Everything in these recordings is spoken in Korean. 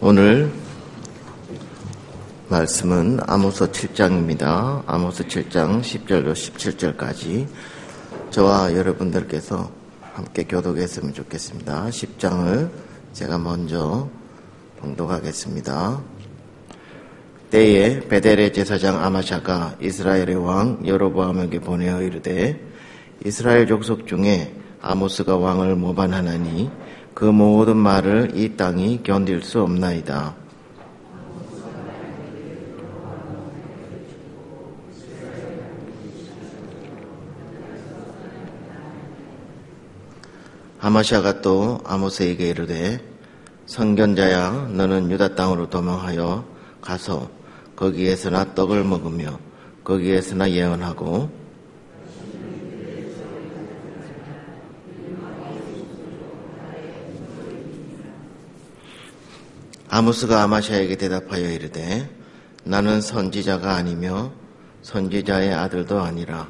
오늘 말씀은 아모스 7장입니다. 아모스 7장 10절로 17절까지 저와 여러분들께서 함께 교독했으면 좋겠습니다. 10장을 제가 먼저 봉독하겠습니다. 때에 베델의 제사장 아마샤가 이스라엘의 왕 여로보암에게 보내어 이르되 이스라엘 족속 중에 아모스가 왕을 모반하나니 그 모든 말을 이 땅이 견딜 수 없나이다. 아마샤가 또 아모스에게 이르되 선견자야 너는 유다 땅으로 도망하여 가서 거기에서나 떡을 먹으며 거기에서나 예언하고 아모스가 아마샤에게 대답하여 이르되 나는 선지자가 아니며 선지자의 아들도 아니라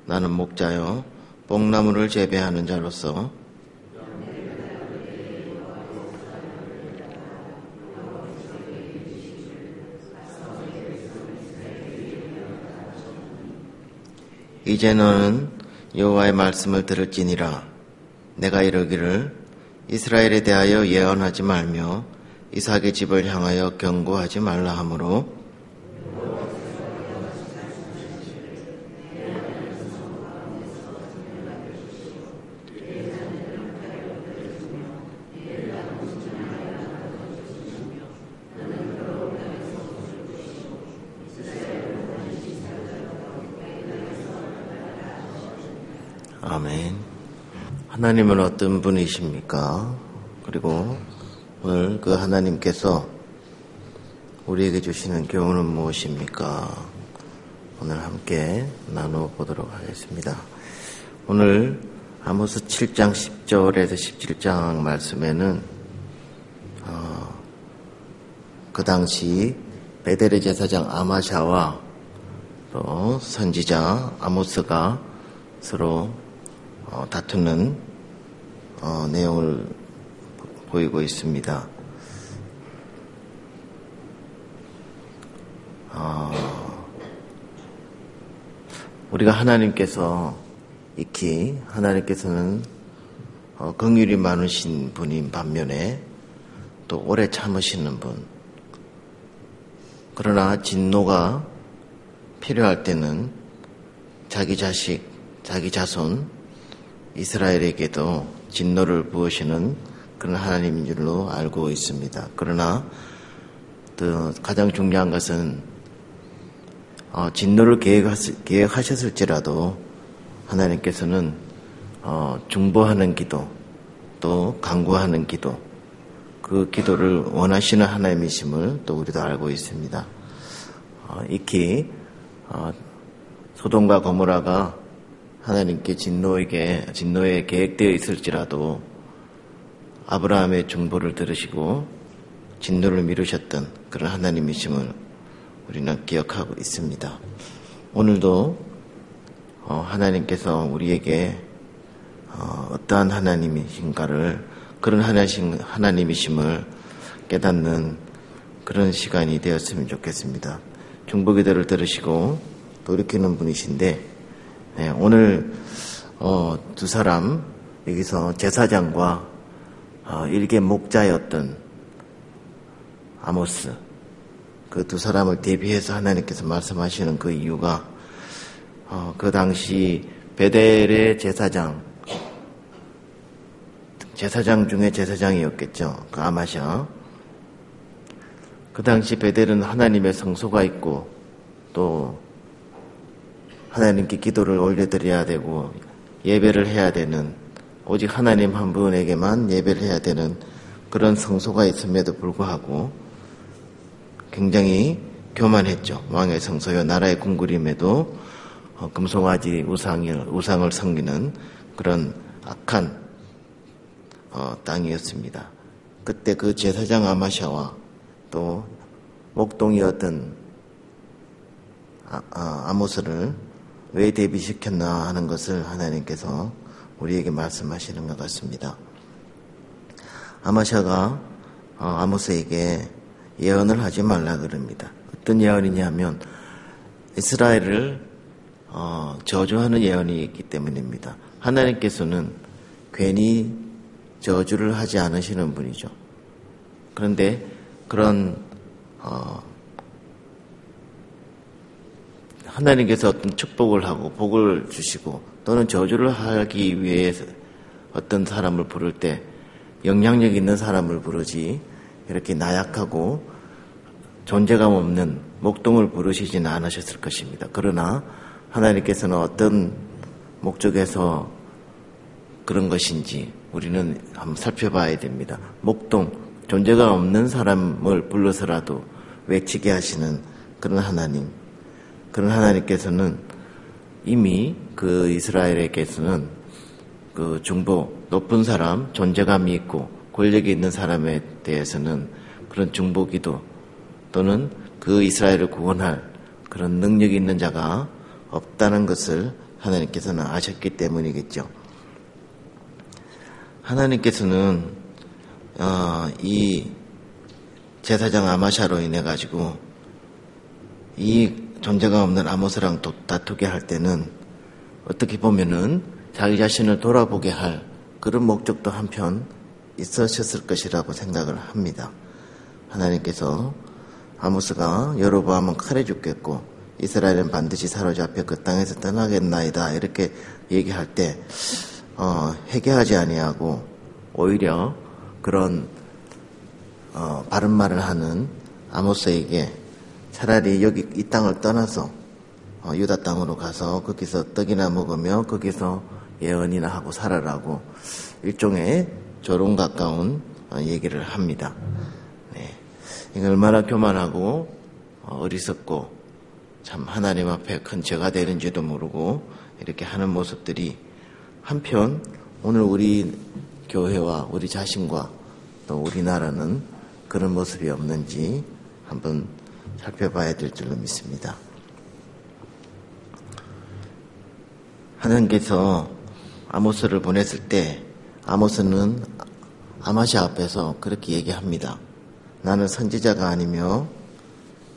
나는 목자여 뽕나무를 재배하는 자로서 이제 너는 여호와의 말씀을 들을지니라. 내가 이르기를 이스라엘에 대하여 예언하지 말며 이삭의 집을 향하여 경고하지 말라 하므로 아멘. 하나님은 어떤 분이십니까? 그리고 오늘 그 하나님께서 우리에게 주시는 교훈은 무엇입니까? 오늘 함께 나눠보도록 하겠습니다. 오늘 아모스 7장 10절에서 17장 말씀에는 그 당시 베델의 제사장 아마샤와 또 선지자 아모스가 서로 다투는 내용을 보이고 있습니다. 우리가 하나님께서 익히 하나님께서는 긍휼이 많으신 분인 반면에 또 오래 참으시는 분, 그러나 진노가 필요할 때는 자기 자식, 자기 자손 이스라엘에게도 진노를 부으시는 그런 하나님인 줄로 알고 있습니다. 그러나 또 가장 중요한 것은 진노를 계획하셨을지라도 하나님께서는 중보하는 기도 또 간구하는 기도 그 기도를 원하시는 하나님이심을 또 우리도 알고 있습니다. 익히 소돔과 고모라가 하나님께 진노에 계획되어 있을지라도 아브라함의 중보를 들으시고 진노를 미루셨던 그런 하나님이심을 우리는 기억하고 있습니다. 오늘도 하나님께서 우리에게 어떠한 하나님이신가를 그런 하나님이심을 깨닫는 그런 시간이 되었으면 좋겠습니다. 중보기도를 들으시고 돌이키는 분이신데 오늘 두 사람 여기서 제사장과 일개 목자였던 아모스 그 두 사람을 대비해서 하나님께서 말씀하시는 그 이유가 그 당시 베델의 제사장 중에 제사장이었겠죠. 그 아마샤. 그 당시 베델은 하나님의 성소가 있고 또 하나님께 기도를 올려드려야 되고 예배를 해야 되는 오직 하나님 한 분에게만 예배를 해야 되는 그런 성소가 있음에도 불구하고 굉장히 교만했죠. 왕의 성소요 나라의 궁궐임에도 금송아지 우상을 섬기는 그런 악한 땅이었습니다. 그때 그 제사장 아마샤와 또 목동이었던 아모스를 왜 대비시켰나 하는 것을 하나님께서 우리에게 말씀하시는 것 같습니다. 아마샤가 아모스에게 예언을 하지 말라 그럽니다. 어떤 예언이냐면 이스라엘을 저주하는 예언이 있기 때문입니다. 하나님께서는 괜히 저주를 하지 않으시는 분이죠. 그런데 그런 하나님께서 어떤 축복을 하고 복을 주시고 또는 저주를 하기 위해서 어떤 사람을 부를 때 영향력 있는 사람을 부르지 이렇게 나약하고 존재감 없는 목동을 부르시지는 않으셨을 것입니다. 그러나 하나님께서는 어떤 목적에서 그런 것인지 우리는 한번 살펴봐야 됩니다. 목동, 존재감 없는 사람을 불러서라도 외치게 하시는 그런 하나님. 그런 하나님께서는 이미 그 이스라엘에게서는 그 중보, 높은 사람, 존재감이 있고 권력이 있는 사람에 대해서는 그런 중보기도 또는 그 이스라엘을 구원할 그런 능력이 있는 자가 없다는 것을 하나님께서는 아셨기 때문이겠죠. 하나님께서는 이 제사장 아마샤로 인해 가지고 이 존재감 없는 아모스랑 다투게 할 때는 어떻게 보면은 자기 자신을 돌아보게 할 그런 목적도 한편 있으셨을 것이라고 생각을 합니다. 하나님께서 아모스가 여로보암은 칼에 죽겠고 이스라엘은 반드시 사로잡혀 그 땅에서 떠나겠나이다 이렇게 얘기할 때 회개하지 아니하고 오히려 그런 바른 말을 하는 아모스에게 차라리 여기 이 땅을 떠나서 유다 땅으로 가서 거기서 떡이나 먹으며 거기서 예언이나 하고 살아라고 일종의 조롱 가까운 얘기를 합니다. 네. 이게 얼마나 교만하고 어리석고 참 하나님 앞에 큰 죄가 되는지도 모르고 이렇게 하는 모습들이 한편 오늘 우리 교회와 우리 자신과 또 우리나라는 그런 모습이 없는지 한번 살펴봐야 될 줄로 믿습니다. 하나님께서 아모스를 보냈을 때 아모스는 아마샤 앞에서 그렇게 얘기합니다. 나는 선지자가 아니며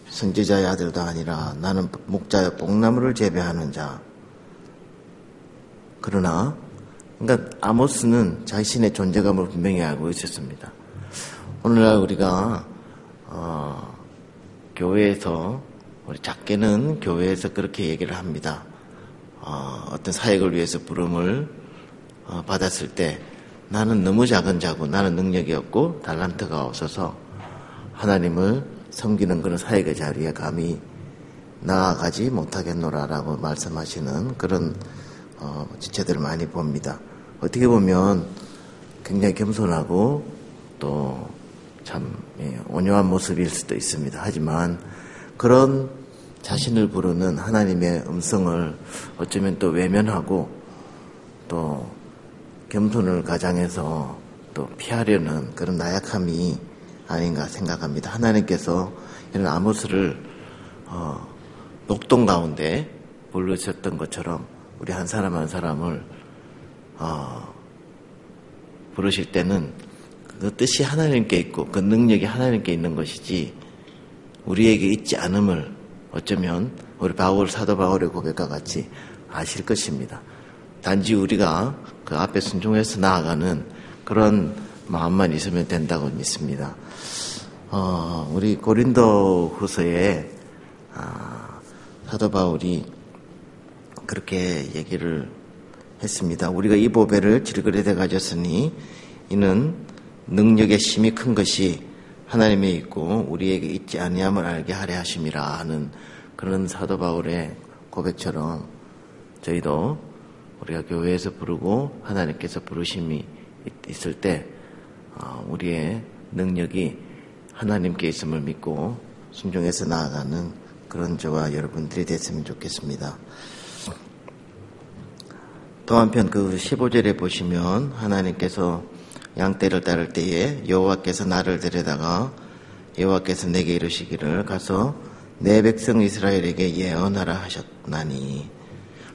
선지자의 아들도 아니라 나는 목자여 뽕나무를 재배하는 자. 그러나 그러니까 아모스는 자신의 존재감을 분명히 알고 있었습니다. 오늘날 우리가 교회에서 우리 작게는 교회에서 그렇게 얘기를 합니다. 어떤 사역을 위해서 부름을 받았을 때 나는 너무 작은 자고 나는 능력이 없고 달란트가 없어서 하나님을 섬기는 그런 사역의 자리에 감히 나아가지 못하겠노라라고 말씀하시는 그런 지체들을 많이 봅니다. 어떻게 보면 굉장히 겸손하고 또 참 온유한 모습일 수도 있습니다. 하지만 그런 자신을 부르는 하나님의 음성을 어쩌면 또 외면하고 또 겸손을 가장해서 또 피하려는 그런 나약함이 아닌가 생각합니다. 하나님께서 이런 아모스를 녹동 가운데 부르셨던 것처럼 우리 한 사람 한 사람을 부르실 때는 그 뜻이 하나님께 있고 그 능력이 하나님께 있는 것이지 우리에게 있지 않음을 어쩌면 우리 사도 바울의 고백과 같이 아실 것입니다. 단지 우리가 그 앞에 순종해서 나아가는 그런 마음만 있으면 된다고 믿습니다. 우리 고린도 후서에 사도 바울이 그렇게 얘기를 했습니다. 우리가 이 보배를 질그릇에 가졌으니 이는 능력의 힘이 큰 것이 하나님에 있고 우리에게 있지 아니함을 알게 하려 하심이라 하는 그런 사도 바울의 고백처럼 저희도 우리가 교회에서 부르고 하나님께서 부르심이 있을 때 우리의 능력이 하나님께 있음을 믿고 순종해서 나아가는 그런 저와 여러분들이 됐으면 좋겠습니다. 또 한편 그 15절에 보시면 하나님께서 양떼를 따를 때에 여호와께서 나를 데려다가 여호와께서 내게 이르시기를 가서 내 백성 이스라엘에게 예언하라 하셨나니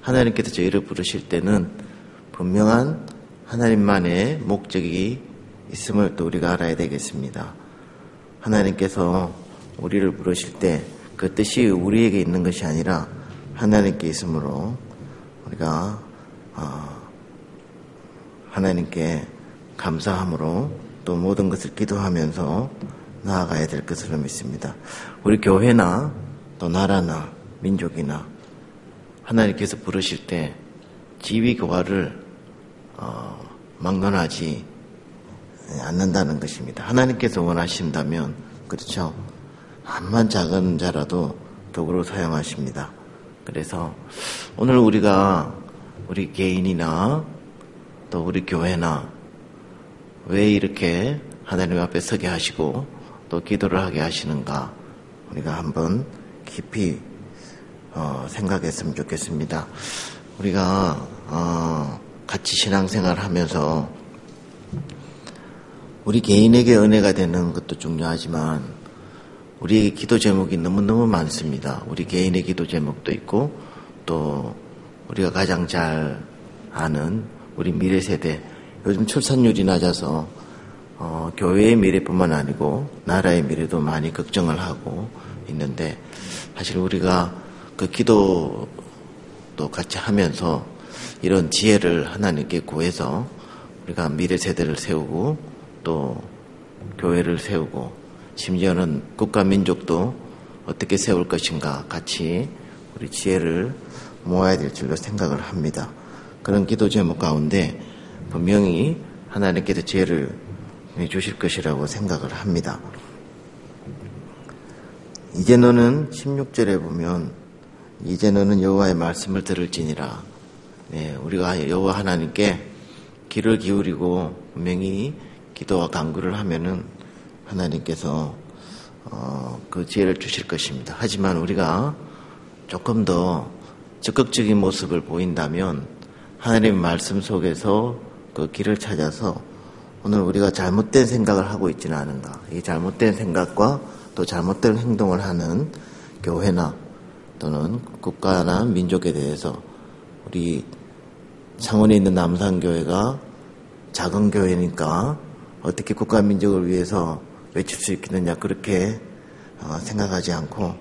하나님께서 저희를 부르실 때는 분명한 하나님만의 목적이 있음을 또 우리가 알아야 되겠습니다. 하나님께서 우리를 부르실 때 그 뜻이 우리에게 있는 것이 아니라 하나님께 있으므로 우리가 하나님께 감사함으로 또 모든 것을 기도하면서 나아가야 될 것으로 믿습니다. 우리 교회나 또 나라나 민족이나 하나님께서 부르실 때 지위 교화를 막론하지 않는다는 것입니다. 하나님께서 원하신다면 그렇죠. 암만 작은 자라도 도구로 사용하십니다. 그래서 오늘 우리가 우리 개인이나 또 우리 교회나 왜 이렇게 하나님 앞에 서게 하시고 또 기도를 하게 하시는가 우리가 한번 깊이 생각했으면 좋겠습니다. 우리가 같이 신앙생활을 하면서 우리 개인에게 은혜가 되는 것도 중요하지만 우리에게 기도 제목이 너무너무 많습니다. 우리 개인의 기도 제목도 있고 또 우리가 가장 잘 아는 우리 미래 세대, 요즘 출산율이 낮아서 교회의 미래뿐만 아니고 나라의 미래도 많이 걱정을 하고 있는데 사실 우리가 그 기도도 같이 하면서 이런 지혜를 하나님께 구해서 우리가 미래 세대를 세우고 또 교회를 세우고 심지어는 국가 민족도 어떻게 세울 것인가 같이 우리 지혜를 모아야 될 줄로 생각을 합니다. 그런 기도 제목 가운데 분명히 하나님께서 지혜를 주실 것이라고 생각을 합니다. 이제 너는 16절에 보면 이제 너는 여호와의 말씀을 들을지니라. 네, 우리가 여호와 하나님께 귀를 기울이고 분명히 기도와 간구를 하면은 하나님께서 그 지혜를 주실 것입니다. 하지만 우리가 조금 더 적극적인 모습을 보인다면 하나님의 말씀 속에서 그 길을 찾아서 오늘 우리가 잘못된 생각을 하고 있지는 않은가. 이 잘못된 생각과 또 잘못된 행동을 하는 교회나 또는 국가나 민족에 대해서 우리 창원에 있는 남산교회가 작은 교회니까 어떻게 국가 민족을 위해서 외칠 수 있겠느냐 그렇게 생각하지 않고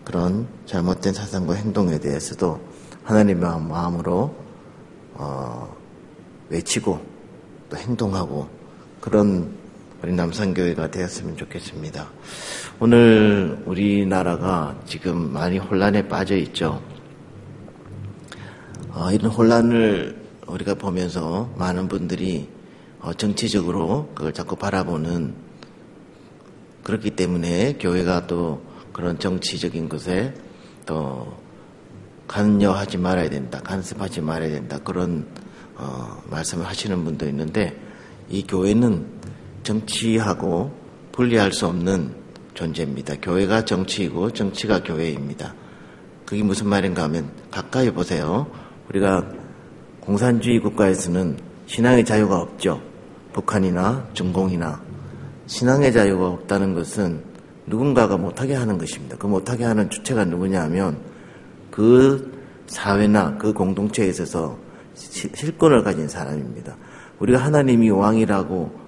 그런 잘못된 사상과 행동에 대해서도 하나님의 마음으로 외치고 또 행동하고 그런 우리 남산교회가 되었으면 좋겠습니다. 오늘 우리나라가 지금 많이 혼란에 빠져 있죠. 이런 혼란을 우리가 보면서 많은 분들이 정치적으로 그걸 자꾸 바라보는 그렇기 때문에 교회가 또 그런 정치적인 것에 또 간여하지 말아야 된다, 간섭하지 말아야 된다 그런 말씀을 하시는 분도 있는데 이 교회는 정치하고 분리할 수 없는 존재입니다. 교회가 정치이고 정치가 교회입니다. 그게 무슨 말인가 하면 가까이 보세요. 우리가 공산주의 국가에서는 신앙의 자유가 없죠. 북한이나 중공이나 신앙의 자유가 없다는 것은 누군가가 못하게 하는 것입니다. 그 못하게 하는 주체가 누구냐 하면 그 사회나 그 공동체에 있어서 실권을 가진 사람입니다. 우리가 하나님이 왕이라고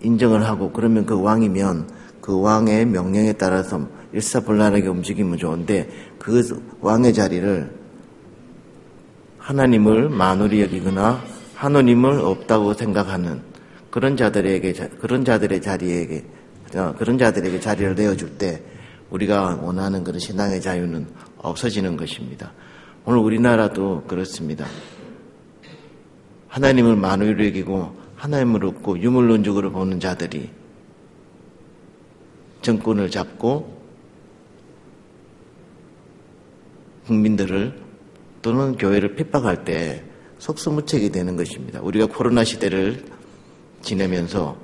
인정을 하고 그러면 그 왕이면 그 왕의 명령에 따라서 일사불란하게 움직이면 좋은데 그 왕의 자리를 하나님을 만홀히 여기거나 하느님을 없다고 생각하는 그런 자들에게 자리를 내어줄 때 우리가 원하는 그런 신앙의 자유는 없어지는 것입니다. 오늘 우리나라도 그렇습니다. 하나님을 만홀히 여기고 하나님을 없고 유물론적으로 보는 자들이 정권을 잡고 국민들을 또는 교회를 핍박할 때 속수무책이 되는 것입니다. 우리가 코로나 시대를 지내면서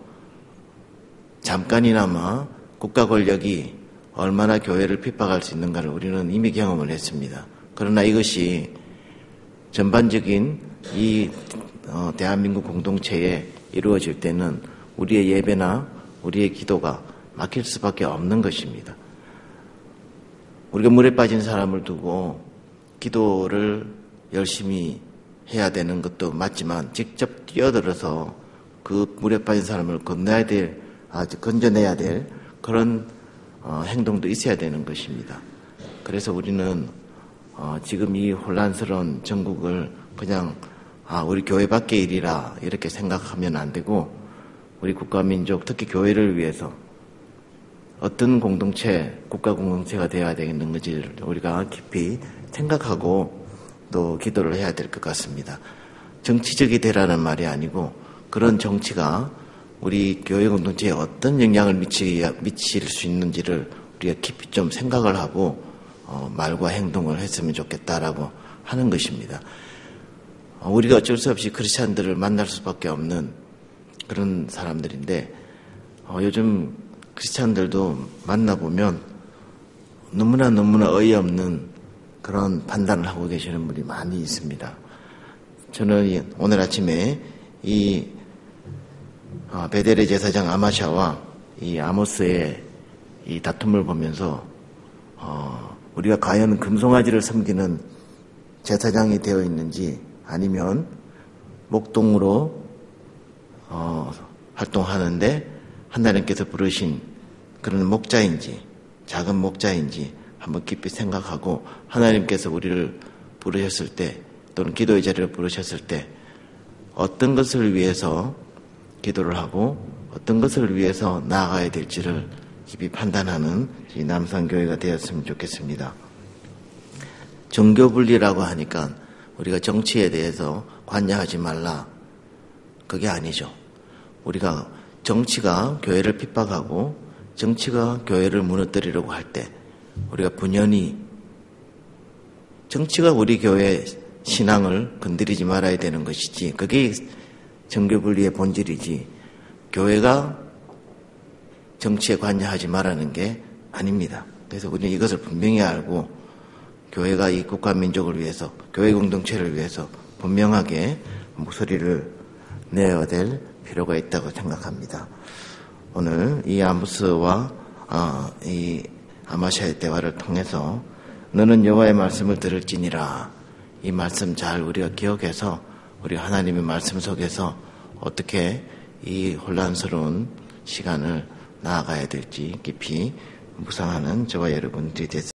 잠깐이나마 국가 권력이 얼마나 교회를 핍박할 수 있는가를 우리는 이미 경험을 했습니다. 그러나 이것이 전반적인 이 대한민국 공동체에 이루어질 때는 우리의 예배나 우리의 기도가 막힐 수밖에 없는 것입니다. 우리가 물에 빠진 사람을 두고 기도를 열심히 해야 되는 것도 맞지만 직접 뛰어들어서 그 물에 빠진 사람을 건져내야 될 그런 행동도 있어야 되는 것입니다. 그래서 우리는 지금 이 혼란스러운 전국을 그냥 우리 교회 밖의 일이라 이렇게 생각하면 안 되고 우리 국가 민족 특히 교회를 위해서 어떤 공동체, 국가 공동체가 되어야 되겠는지를 우리가 깊이 생각하고 또 기도를 해야 될 것 같습니다. 정치적이 되라는 말이 아니고 그런 정치가 우리 교회 공동체에 어떤 영향을 미칠 수 있는지를 우리가 깊이 좀 생각을 하고 말과 행동을 했으면 좋겠다라고 하는 것입니다. 우리가 어쩔 수 없이 크리스찬들을 만날 수밖에 없는 그런 사람들인데 요즘 크리스찬들도 만나보면 너무나 어이없는 그런 판단을 하고 계시는 분이 많이 있습니다. 저는 오늘 아침에 이 베델의 제사장 아마샤와 이 아모스의 이 다툼을 보면서 우리가 과연 금송아지를 섬기는 제사장이 되어 있는지 아니면 목동으로 활동하는데 하나님께서 부르신 그런 목자인지 작은 목자인지 한번 깊이 생각하고 하나님께서 우리를 부르셨을 때 또는 기도의 자리를 부르셨을 때 어떤 것을 위해서 기도를 하고 어떤 것을 위해서 나아가야 될지를 깊이 판단하는 이 남산교회가 되었으면 좋겠습니다. 정교분리라고 하니까 우리가 정치에 대해서 관여하지 말라. 그게 아니죠. 우리가 정치가 교회를 핍박하고 정치가 교회를 무너뜨리려고 할 때 우리가 분연히 정치가 우리 교회 신앙을 건드리지 말아야 되는 것이지 그게 정교분리의 본질이지 교회가 정치에 관여하지 말라는 게 아닙니다. 그래서 우리는 이것을 분명히 알고 교회가 이 국가 민족을 위해서 교회 공동체를 위해서 분명하게 목소리를 내어야 될 필요가 있다고 생각합니다. 오늘 이 아모스와 이 아마샤의 대화를 통해서 너는 여호와의 말씀을 들을지니라 이 말씀 잘 우리가 기억해서 우리 하나님의 말씀 속에서 어떻게 이 혼란스러운 시간을 나아가야 될지 깊이 묵상하는 저와 여러분들이 됐습니다.